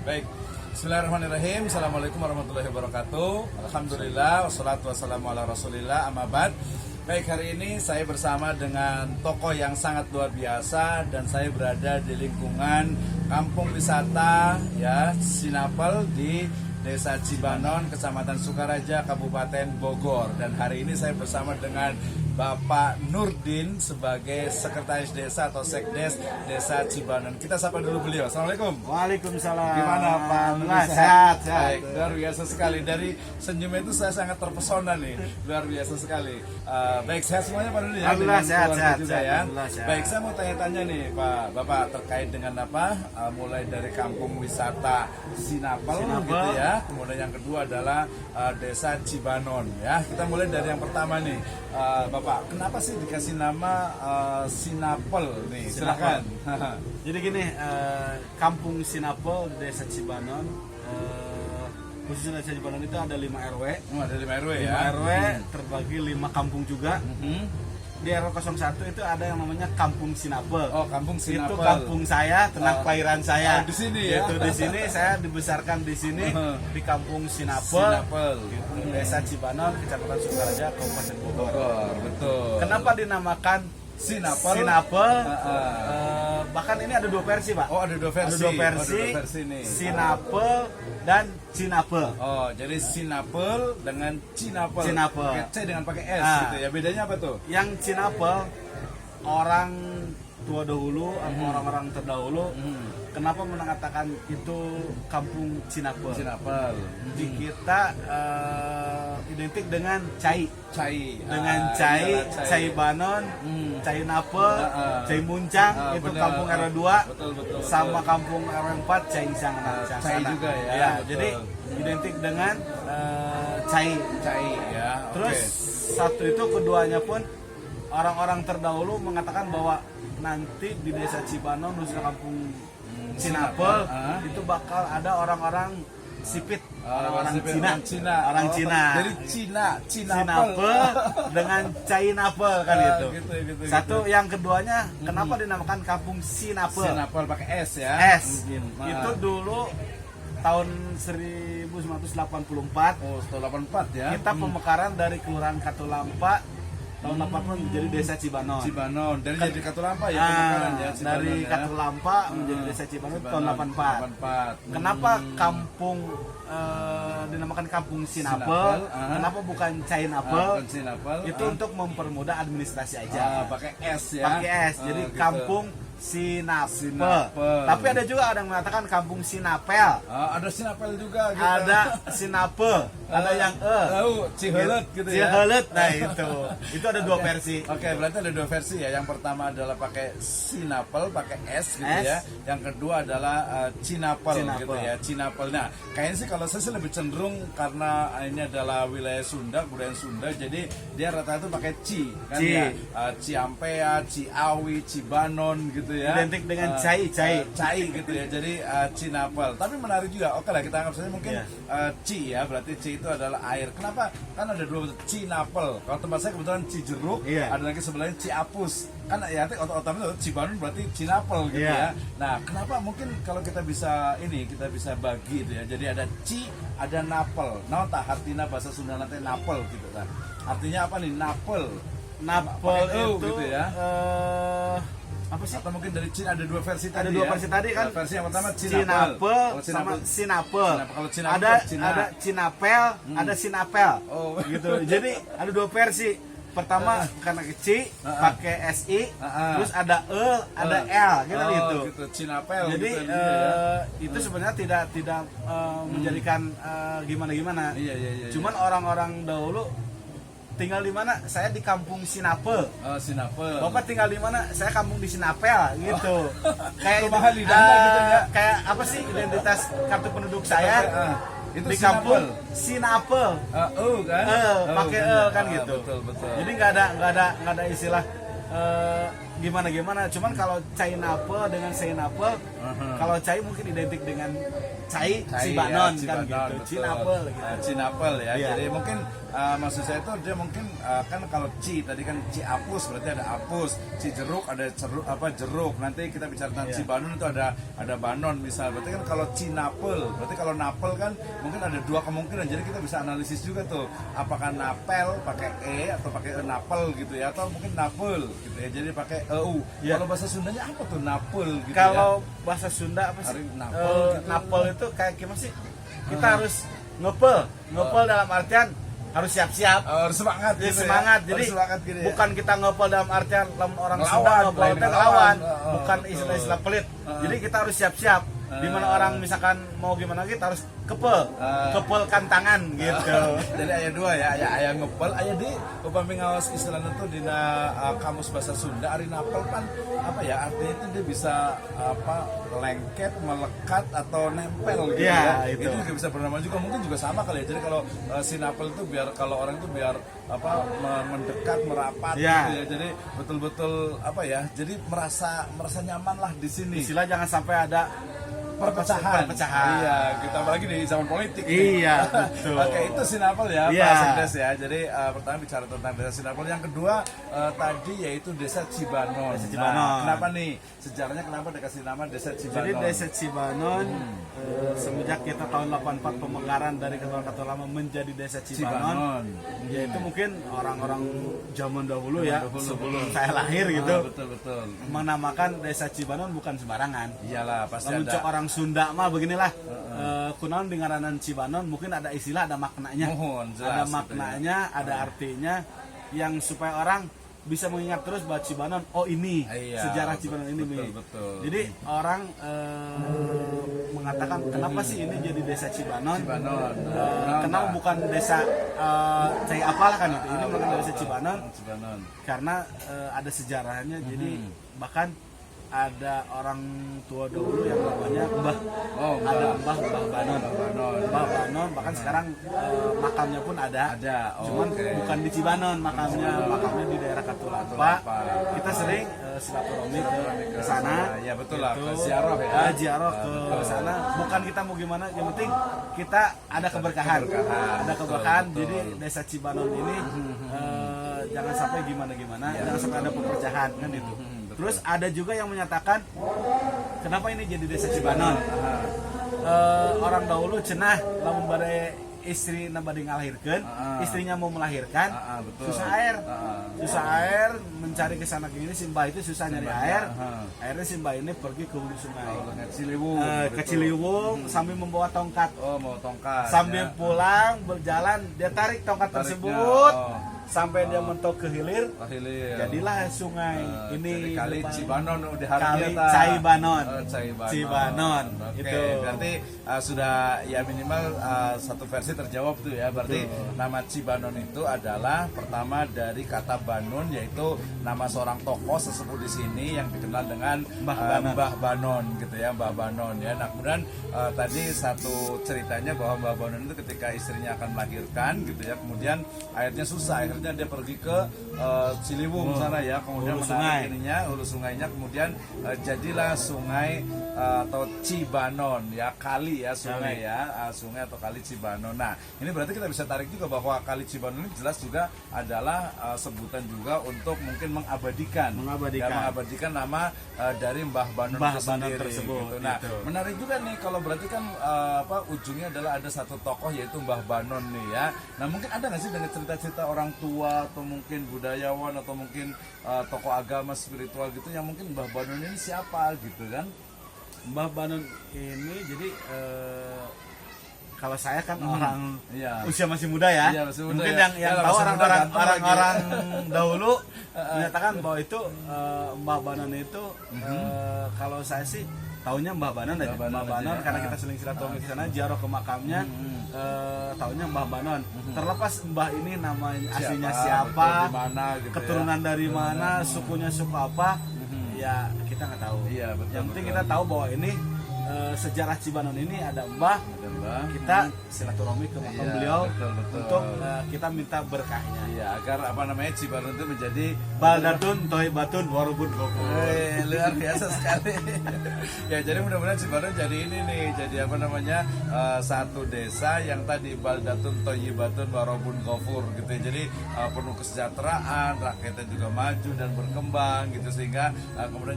Baik. Bismillahirrahmanirrahim. Assalamualaikum warahmatullahi wabarakatuh. Alhamdulillah wassalatu wassalamu ala Rasulillah, amma ba'd. Baik, hari ini saya bersama dengan tokoh yang sangat luar biasa dan saya berada di lingkungan kampung wisata ya Sinapel di Desa Cibanon, Kecamatan Sukaraja, Kabupaten Bogor. Dan hari ini saya bersama dengan Bapak Nurdin sebagai Sekretaris Desa atau Sekdes Desa Cibanon. Kita sapa dulu beliau. Assalamualaikum. Waalaikumsalam. Gimana Pak Nurdin? Sehat. Baik, luar biasa sekali. Dari senyumnya itu saya sangat terpesona nih. Luar biasa sekali. Baik, sehat semuanya Pak Nurdin ya? Alhamdulillah sehat. Juga ya. Sehat. Baik, saya mau tanya-tanya nih Pak Bapak terkait dengan apa? Mulai dari kampung wisata Sinapel gitu ya. Kemudian yang kedua adalah Desa Cibanon ya. Kita mulai dari yang pertama nih. Bapak, kenapa sih dikasih nama Sinapel nih? Silakan. Jadi gini, kampung Sinapel Desa Cibanon, khususnya Desa Cibanon itu ada 5 RW. Ada 5 RW 5 ya. RW terbagi 5 kampung juga. Di RW 01 itu ada yang namanya Kampung Sinapel. Oh, Kampung Sinapel. Itu kampung saya, ternak kelahiran saya. Di sini ya. Itu di sini saya dibesarkan di sini di Kampung Sinapel. Desa Cibanon, Kecamatan Sukaraja, Kabupaten Bogor. Betul. Kenapa dinamakan Sinapel? Bahkan ini ada 2 versi, Pak. Oh, ada 2 versi. Ada 2 versi. Ada 2 versi nih. Sinapel dan Cinapel. Oh, jadi Sinapel dengan Cinapel. Cinapel. Pakai C dengan pakai S gitu ya. Bedanya apa tuh? Yang Cinapel orang tua dahulu atau orang-orang terdahulu kenapa mengatakan itu kampung Cinapel? Sinapel. Di kita identik dengan Cai. Dengan Cai Banon, Cai Napel, Cai Muncang, itu benar. kampung RW 2. Betul. Sama kampung RW 4 Cai Isang. Cai juga ya. Ya, betul. jadi identik dengan Cai. Ya. Terus satu itu keduanya pun orang-orang terdahulu mengatakan bahwa nanti di Desa Cibanon, khususnya kampung Sinapel, itu bakal ada orang-orang sipit, orang-orang Cina. Orang Cina. Jadi Cinapel dengan Cainapel kan gitu. Gitu. Satu yang keduanya kenapa dinamakan kampung Sinapel? Sinapel pakai S ya. S. Itu dulu tahun 1984. Oh, 1984 ya. Kita pemekaran dari Kelurahan Katulampa tahun 80 menjadi Desa Cibanon. Dari jadi Katulampa ya pemekaran ya. Dari Katulampa menjadi Desa Cibanon tahun 84. Kenapa kampung dinamakan kampung Sinapel? Kenapa bukan Cainapel? Itu untuk mempermudah administrasi aja. Pakai S ya. Pakai S. Jadi kampung Sinapel. Tapi ada juga yang mengatakan kampung Sinapel. Ada Sinapel juga gitu. Ada Sinapel, ada yang Cihelet gitu ya. Cihelet. Nah, itu ada 2 versi. Oke, berarti ada 2 versi ya. Yang pertama adalah pakai Sinapel, pakai S gitu ya. Yang kedua adalah Cinapel gitu ya. Cinapel. Nah, kayaknya sih kalau saya sih lebih cenderung karena ini adalah wilayah Sunda, budaya Sunda, jadi dia rata-rata pakai Ci kan ya. Ciampea, Ciawi, Cibanon gitu ya. Identik dengan Cai gitu ya. Jadi Cinapel. Tapi menarik juga. Oke lah, kita anggap saja mungkin Ci ya. Berarti Ci itu adalah air. Kenapa? Kan ada 2 Cinapel. Kalau tempat saya kebetulan Cijeruk, ada lagi sebelahnya Ciapus. Kan ya otomatis Cibanon berarti Cinapel gitu ya. Nah, kenapa mungkin kalau kita bisa bagi itu ya. Jadi ada Ci, ada Napel. Nah, tak artinya bahasa Sunda nanti Napel gitu kan. Artinya apa nih? Napel itu gitu ya. Apa sih? Atau mungkin dari Cina ada 2 versi tadi. Ada 2 versi tadi kan. Versi yang pertama Cinapel sama Sinapel. Kalau Cinapel ada Cinapel, ada Sinapel. Oh, gitu. Jadi ada 2 versi. Pertama karena kecil pakai SI, terus ada ada L gitu. Cinapel. Jadi itu sebenarnya tidak menjadikan gimana-gimana. Iya. Cuman orang-orang dahulu tinggal di mana? Saya di kampung Sinapel. Oh, Sinapel. Bapak tinggal di mana? Saya kampung di Sinapel gitu. Kayak perumahan di Dama gitu ya. Kayak apa sih identitas kartu penduduk saya? Itu di kampung Sinapel. Kan? Pakai kan gitu. Betul. Jadi nggak ada istilah gimana. Cuman kalau Cai Napel dengan Sei Napel, kalau Cai mungkin identik dengan Cai Cibanon ya, kan Cibanon, gitu. betul. Cinapel gitu. Cinapel ya. Iya. Jadi mungkin maksud saya itu dia mungkin kan kalau Ci tadi kan Ci apus berarti ada apus, Ci jeruk ada jeruk. Nanti kita bicara tentang Iya. Cibanon itu ada banon misal. Berarti kan kalau Cinapel, berarti kalau napel kan mungkin ada dua kemungkinan. Jadi kita bisa analisis juga tuh apakah napel pakai e atau pakai napel gitu ya, atau mungkin napel gitu ya. Jadi pakai eu. Iya. Kalau bahasa Sundanya apa tuh napel gitu ya? Kalau bahasa Sunda apa sih? Hari napel gitu. Napel itu kayak gimana sih? Kita harus ngepel dalam artian harus siap-siap. Harus semangat Jadi gitu semangat. ya. Jadi Harus semangat gitu ya. bukan kita ngepel dalam artian orang Ngelawan, Sunda ngepel lain itu ngelawan. ngelawan, bukan Betul. istilah-istilah pelit. Jadi kita harus siap-siap. Di mana orang misalkan mau gimana kita harus kepelkan tangan gitu. Jadi ayat dua ya, ayat ngepel, ayat di upami ngawas istilahnya tuh di kamus bahasa Sunda, ari napel kan apa ya artinya itu dia bisa lengket, melekat atau nempel gitu Iya, ya. itu. Itu juga bisa bernama juga, mungkin juga sama kali ya. Jadi kalau si napel itu biar kalau orang itu biar mendekat, merapat Iya. gitu ya. Jadi betul-betul jadi merasa nyaman lah di sini. Istilah jangan sampai ada Perpecahan. Iya, kita apalagi di zaman politik. Iya, betul. Oke, itu Sinapel ya, Iya. Pak Sekdes ya. Jadi pertama bicara tentang desa Sinapel. Yang kedua tadi yaitu desa Cibanon. Desa Cibanon. Nah, kenapa nih? Sejarahnya kenapa dikasih nama desa Cibanon? Jadi desa Cibanon semenjak kita tahun 84 pemekaran dari Ketua Lama menjadi desa Cibanon, yaitu mungkin orang-orang zaman dahulu ya, sebelum saya lahir gitu, Betul. menamakan desa Cibanon bukan sembarangan. Iyalah, pasti Namun cok ada. orang Sunda mah beginilah, kunaon di ngaranan Cibanon mungkin ada istilah, ada maknanya, Mohon, jelas ada gitu maknanya, ada artinya yang supaya orang bisa mengingat terus bahwa Cibanon, oh ini Iya, sejarah Cibanon ini. betul. Jadi orang mengatakan kenapa sih ini jadi desa Cibanon? Cibanon. Kenapa bukan desa Cai apalah kan itu? Ini bukan desa Cibanon Cibanon. karena ada sejarahnya. Jadi bahkan ada orang tua dahulu yang namanya Mbah. Oh, Ada Mbah Banon. Mbah Banon bahkan sekarang makamnya pun ada. Ada. Oh, Cuman oke. bukan di Cibanon makamnya di daerah Katulampa. Kita sering silaturahmi ke sana. Ya betul lah, Gitu. ke ziarah ya. Ziarah ke sana. Bukan kita mau gimana, yang penting kita ada keberkahan. Ada keberkahan. Betul. Jadi desa Cibanon ini jangan sampai gimana-gimana, jangan sampai ada perpecahan kan itu. Terus ada juga yang menyatakan kenapa ini jadi desa Cibanon? Orang dahulu cenah lamun bade istri nabade ngalahirkeun, istrinya mau melahirkan, betul. susah air, mencari ke sana ke sini, Simbah itu susah nyari air. Akhirnya Simbah ini pergi ke hulu sungai. Ciliwung. Ke Ciliwung sambil membawa tongkat. Oh, mau tongkat. Sambil ya. pulang berjalan dia tarik tongkat Tariknya, tersebut oh. sampai dia mentok ke hilir. Hilir. Jadilah sungai ini jadi kali depan- Cibanon udah Kali harga Cibanon. Cibanon. Oke, Itu. berarti sudah ya minimal satu versi terjawab tuh ya. Berarti nama Cibanon itu adalah pertama dari kata Banon, yaitu nama seorang tokoh sesepuh di sini yang dikenal dengan Mbah Banon gitu ya, Mbah Banon ya. Nah, kemudian tadi satu ceritanya bahwa Mbah Banon itu ketika istrinya akan melahirkan gitu ya, kemudian akhirnya susah, akhirnya dia pergi ke Ciliwung sana ya, kemudian Hulu menarik ininya, hulu sungainya, kemudian jadilah sungai atau Cibanon ya, kali ya, sungai ya, sungai atau kali Cibanon. Nah, ini berarti kita bisa tarik juga bahwa kali Cibanon ini jelas juga adalah sebutan juga untuk mungkin mengabadikan nama dari Mbah Banon Mbah itu Banon sendiri tersebut, gitu. Nah, gitu. menarik juga nih kalau berarti kan ujungnya adalah ada satu tokoh yaitu Mbah Banon nih ya. Nah, mungkin ada nggak sih dari cerita-cerita orang tua atau mungkin budayawan atau mungkin tokoh agama spiritual gitu yang mungkin Mbah Banon ini siapa gitu kan? Mbah Banon ini jadi kalau saya kan orang usia masih muda ya. Iya, masih muda Mungkin ya. yang Ya, tahu masih muda ganteng lagi. orang-orang dahulu menyatakan bahwa itu Mbah Banon itu kalau saya sih taunya Mbah Banon aja. Mbah Banon Mbah Banon aja. karena kita sering silaturahmi ke sana, ziarah ke makamnya, taunya Mbah Banon. Terlepas Mbah ini nama aslinya siapa, betul, di mana gitu keturunan dari mana, sukunya suku apa, ya kita nggak tahu. Iya, betul, Yang penting betul. kita tahu bahwa ini sejarah Cibanon ini ada Mbah, Ada Mbah. kita silaturahmi ke makam Iya, beliau betul. untuk kita minta berkahnya. Iya, agar apa namanya Cibanon itu menjadi Baldatun Thayyibatun Warubun Ghafur. luar biasa sekali. Ya, jadi mudah-mudahan Cibanon jadi ini nih, jadi apa namanya satu desa yang tadi baldatun thayyibatun warobun ghafur gitu ya. Jadi penuh kesejahteraan, rakyatnya juga maju dan berkembang gitu, sehingga kemudian